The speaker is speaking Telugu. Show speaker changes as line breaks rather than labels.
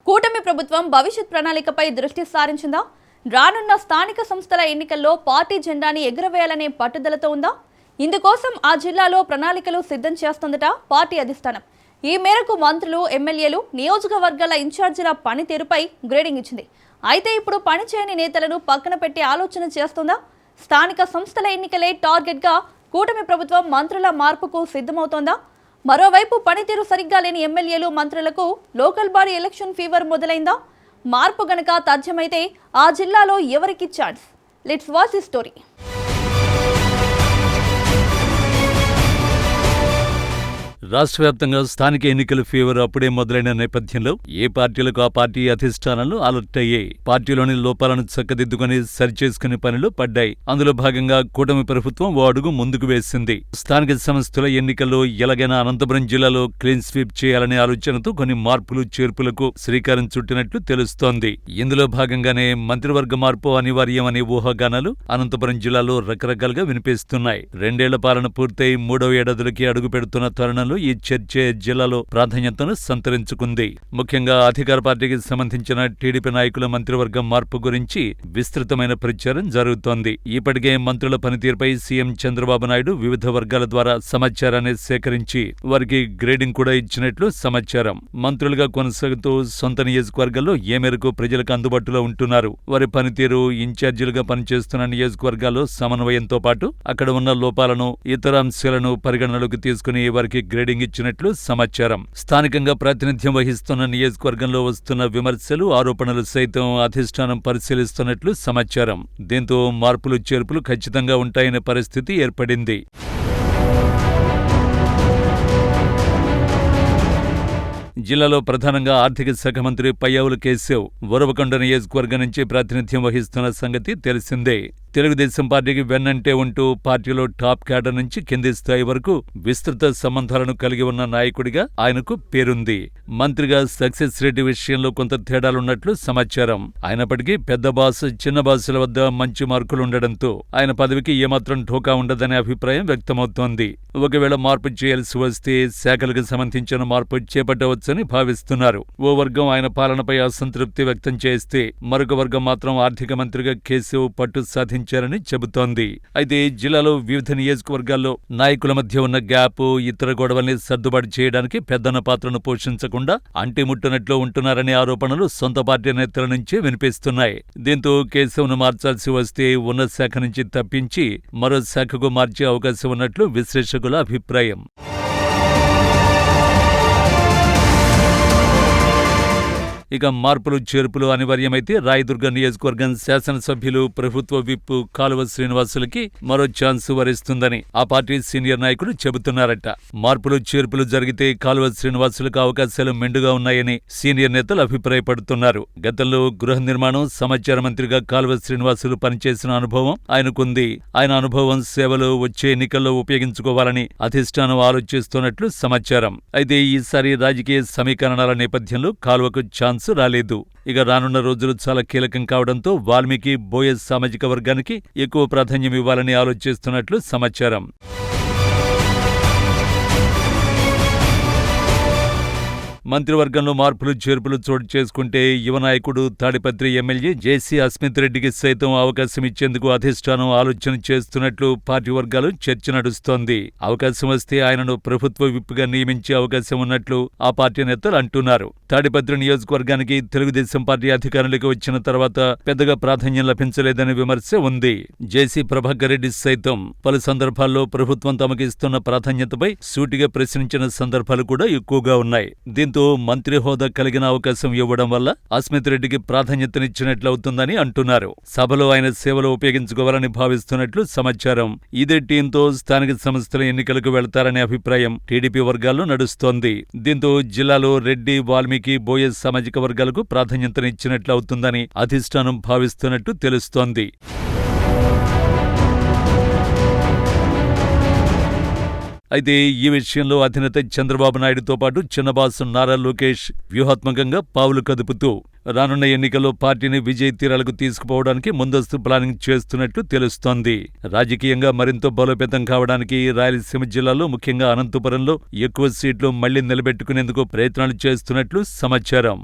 కూటమి ప్రభుత్వం భవిష్యత్ ప్రణాళికపై దృష్టి సారించిందా? రానున్న స్థానిక సంస్థల ఎన్నికల్లో పార్టీ జెండాని ఎగురవేయాలనే పట్టుదలతో ఉందా? ఇందుకోసం ఆ జిల్లాలో ప్రణాళికలు సిద్ధం చేస్తుందట పార్టీ అధిష్టానం. ఈ మేరకు మంత్రులు, ఎమ్మెల్యేలు, నియోజకవర్గాల ఇన్ఛార్జీల పనితీరుపై గ్రేడింగ్ ఇచ్చింది. అయితే ఇప్పుడు పనిచేయని నేతలను పక్కన పెట్టి ఆలోచన చేస్తుందా? స్థానిక సంస్థల ఎన్నికలే టార్గెట్గా కూటమి ప్రభుత్వం మంత్రుల మార్పుకు సిద్ధమవుతోందా? మరోవైపు పనితీరు సరిగ్గా లేని ఎమ్మెల్యేలు, మంత్రులకు లోకల్ బాడీ ఎలక్షన్ ఫీవర్ మొదలైందా? మార్పు గనక తథ్యమైతే ఆ జిల్లాలో ఎవరికి chance? Let's watch the story.
రాష్ట్ర వ్యాప్తంగా స్థానిక ఎన్నికల ఫీవర్ అప్పుడే మొదలైన నేపథ్యంలో ఏ పార్టీలకు ఆ పార్టీ అధిష్టానాలు అలర్ట్ అయ్యాయి. పార్టీలోని లోపాలను చక్కదిద్దుకుని సరిచేసుకునే పనిలో పడ్డాయి. అందులో భాగంగా కూటమి ప్రభుత్వం ఓ అడుగు ముందుకు వేసింది. స్థానిక సంస్థల ఎన్నికల్లో ఎలాగైనా అనంతపురం జిల్లాలో క్లీన్ స్వీప్ చేయాలనే ఆలోచనతో కొన్ని మార్పులు, చేర్పులకు శ్రీకారం చుట్టినట్లు తెలుస్తోంది. ఇందులో భాగంగానే మంత్రివర్గ మార్పు అనివార్యం అనే ఊహాగానాలు అనంతపురం జిల్లాలో రకరకాలుగా వినిపిస్తున్నాయి. 2 ఏళ్ల పాలన పూర్తయి 3వ ఏడాదిలోకి అడుగు పెడుతున్న తరుణంలో ఈ చర్చే జిల్లాలో ప్రాధాన్యతను సంతరించుకుంది. ముఖ్యంగా అధికార పార్టీకి సంబంధించిన టీడీపీ నాయకుల మంత్రివర్గం మార్పు గురించి విస్తృతమైన ప్రచారం జరుగుతోంది. ఇప్పటికే మంత్రుల పనితీరుపై సీఎం చంద్రబాబు నాయుడు వివిధ వర్గాల ద్వారా సమాచారాన్ని సేకరించి వారికి గ్రేడింగ్ కూడా ఇచ్చినట్లు సమాచారం. మంత్రులుగా కొనసాగుతూ సొంత నియోజకవర్గాల్లో ఏ మేరకు ప్రజలకు అందుబాటులో ఉంటున్నారు, వారి పనితీరు, ఇన్ఛార్జీలుగా పనిచేస్తున్న నియోజకవర్గాల్లో సమన్వయంతో పాటు అక్కడ ఉన్న లోపాలను, ఇతర అంశాలను పరిగణనలోకి తీసుకుని వారికి గ్రేడింగ్ ఇచ్చినట్లు సమాచారం. స్థానికంగా ప్రాతినిధ్యం వహిస్తున్న నియోజకవర్గంలో వస్తున్న విమర్శలు, ఆరోపణలు సైతం అధిష్టానం పరిశీలిస్తున్నట్లు సమాచారం. దీంతో మార్పులు, చేర్పులు ఖచ్చితంగా ఉంటాయనే పరిస్థితి ఏర్పడింది. జిల్లాలో ప్రధానంగా ఆర్థిక శాఖ మంత్రి పయ్యావుల కేశవ్ ఉరవకొండ నియోజకవర్గం నుంచి ప్రాతినిధ్యం వహిస్తున్న సంగతి తెలిసిందే. తెలుగుదేశం పార్టీకి వెన్నంటే ఉంటూ పార్టీలో టాప్ క్యాడర్ నుంచి కింది స్థాయి వరకు విస్తృత సంబంధాలను కలిగి ఉన్న నాయకుడిగా ఆయనకు పేరుంది. మంత్రిగా సక్సెస్ రేటు విషయంలో కొంత తేడాలున్నట్లు సమాచారం. అయినప్పటికీ పెద్ద బాస్, చిన్న బాసుల వద్ద మంచి మార్కులుండడంతో ఆయన పదవికి ఏమాత్రం ఢోకా ఉండదనే అభిప్రాయం వ్యక్తమవుతోంది. ఒకవేళ మార్పు చేయాల్సి వస్తే శాఖలకు సంబంధించిన మార్పు చేపట్టవచ్చని భావిస్తున్నారు. ఓ వర్గం ఆయన పాలనపై అసంతృప్తి వ్యక్తం చేస్తే మరొక వర్గం మాత్రం ఆర్థిక మంత్రిగా కేశవ్ పట్టు సాధించారని చెబుతోంది. అయితే జిల్లాలో వివిధ నియోజకవర్గాల్లో నాయకుల మధ్య ఉన్న గ్యాప్, ఇతర గొడవల్ని సర్దుబాటు చేయడానికి పెద్దన్న పాత్రను పోషించకుండా అంటిముట్టనట్లు ఉంటున్నారనే ఆరోపణలు సొంత పార్టీ నేతల నుంచి వినిపిస్తున్నాయి. దీంతో కేశవ్ను మార్చాల్సి వస్తే ఉన్న శాఖ నుంచి తప్పించి మరో శాఖకు మార్చే అవకాశం ఉన్నట్లు విశ్లేషకుల అభిప్రాయం. ఇక మార్పులు, చేర్పులు అనివార్యమైతే రాయదుర్గ నియోజకవర్గం శాసనసభ్యులు, ప్రభుత్వ విప్ కాలువ శ్రీనివాసులకి మరో ఛాన్స్ వరిస్తుందని ఆ పార్టీ సీనియర్ నాయకులు చెబుతున్నారట. మార్పులు, చేర్పులు జరిగితే కాలువ శ్రీనివాసులకు అవకాశాలు మెండుగా ఉన్నాయని సీనియర్ నేతలు అభిప్రాయపడుతున్నారు. గతంలో గృహ నిర్మాణం, సమాచార మంత్రిగా కాలువ శ్రీనివాసులు పనిచేసిన అనుభవం ఆయనకుంది. ఆయన అనుభవం, సేవలు వచ్చే ఎన్నికల్లో ఉపయోగించుకోవాలని అధిష్టానం ఆలోచిస్తున్నట్లు సమాచారం. అయితే ఈసారి రాజకీయ సమీకరణాల నేపథ్యంలో కాలువకు ఛాన్స్ రాలేదు. ఇక రానున్న రోజులు చాలా కీలకం కావడంతో వాల్మీకి, బోయస్ సామాజిక వర్గానికి ఎక్కువ ప్రాధాన్యం ఇవ్వాలని ఆలోచిస్తున్నట్లు సమాచారం. మంత్రివర్గంలో మార్పులు, చేర్పులు చోటు చేసుకుంటే యువ నాయకుడు, తాడిపత్రి ఎమ్మెల్యే జేసీ అస్మిత్ రెడ్డికి సైతం అవకాశం ఇచ్చేందుకు అధిష్టానం ఆలోచన చేస్తున్నట్లు పార్టీ వర్గాలు చర్చ నడుస్తోంది. అవకాశం వస్తే ఆయనను ప్రభుత్వ విప్గా నియమించే అవకాశం ఉన్నట్లు ఆ పార్టీ నేతలు అంటున్నారు. తాడిపత్రి నియోజకవర్గానికి తెలుగుదేశం పార్టీ అధికారంలోకి వచ్చిన తర్వాత పెద్దగా ప్రాధాన్యం లభించలేదనే విమర్శ ఉంది. జేసీ ప్రభాకర్ రెడ్డి సైతం పలు సందర్భాల్లో ప్రభుత్వం తమకు ఇస్తున్న ప్రాధాన్యతపై సూటిగా ప్రశ్నించిన సందర్భాలు కూడా ఎక్కువగా ఉన్నాయి. దీంతో మంత్రి హోదా కలిగిన అవకాశం ఇవ్వడం వల్ల అస్మిత్ రెడ్డికి ప్రాధాన్యతనిచ్చినట్లవుతుందని అంటున్నారు. సభలో ఆయన సేవలు ఉపయోగించుకోవాలని భావిస్తున్నట్లు సమాచారం. ఇదే టీంతో స్థానిక సంస్థల ఎన్నికలకు వెళతారనే అభిప్రాయం టీడీపీ వర్గాల్లో నడుస్తోంది. దీంతో జిల్లాలో రెడ్డి, వాల్మీకి, బోయస్ సామాజిక వర్గాలకు ప్రాధాన్యతనిచ్చినట్లవుతుందని అధిష్టానం భావిస్తున్నట్టు తెలుస్తోంది. అయితే ఈ విషయంలో అధినేత చంద్రబాబు నాయుడుతో పాటు చిన్నబాసు నారా లోకేష్ వ్యూహాత్మకంగా పావులు కదుపుతూ రానున్న ఎన్నికల్లో పార్టీని విజయ తీరాలకు తీసుకుపోవడానికి ముందస్తు ప్లానింగ్ చేస్తున్నట్లు తెలుస్తోంది. రాజకీయంగా మరింత బలోపేతం కావడానికి రాయలసీమ జిల్లాలో ముఖ్యంగా అనంతపురంలో ఎక్కువ సీట్లు మళ్లీ నిలబెట్టుకునేందుకు ప్రయత్నాలు చేస్తున్నట్లు సమాచారం.